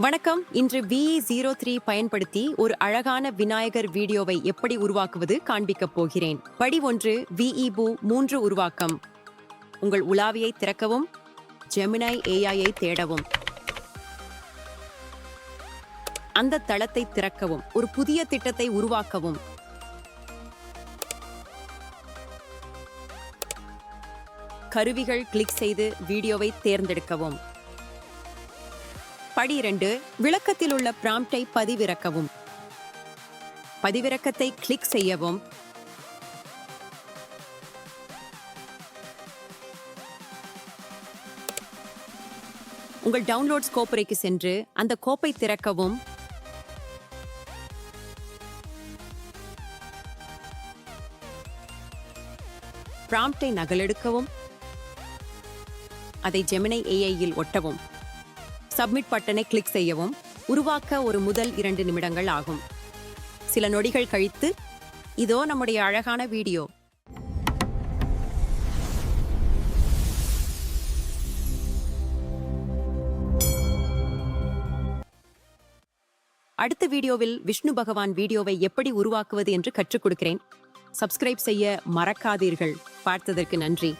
வணக்கம். இன்று VE03 பயன்படுத்தி ஒரு அழகான விநாயகர் வீடியோவை எப்படி உருவாக்குவது காண்பிக்கப் போகிறேன். படி 1 VEBoo 3 உருவாக்கம். உங்கள் உலாவியை திறக்கவும், ஜெமினி AI-ஐ தேடவும். அந்த தளத்தை திறக்கவும், ஒரு புதிய திட்டத்தை உருவாக்கவும். கருவிகள் கிளிக் செய்து வீடியோவை தேர்ந்தெடுக்கவும். படி 2 விளக்கத்தில் உள்ள ப்ராம்ப்டை பதிவிறக்கவும். பதிவிறக்கத்தை கிளிக் செய்யவும். உங்கள் டவுன்லோட்ஸ் கோப்புறைக்கு சென்று அந்த கோப்பை திறக்கவும். ப்ராம்ப்டை நகலெடுக்கவும். அதை ஜெமினி AI-யில் ஒட்டவும். சப்மிட் பட்டனை கிளிக் செய்யவும். உருவாக்க ஒரு முதல் 2 நிமிடங்கள் ஆகும். சில நொடிகள் கழித்து இதோ நம்முடைய அழகான வீடியோ. அடுத்த வீடியோவில் விஷ்ணு பகவான் வீடியோவை எப்படி உருவாக்குவது என்று கற்றுக் கொடுக்கிறேன். சப்ஸ்கிரைப் செய்ய மறக்காதீர்கள். பார்த்ததற்கு நன்றி.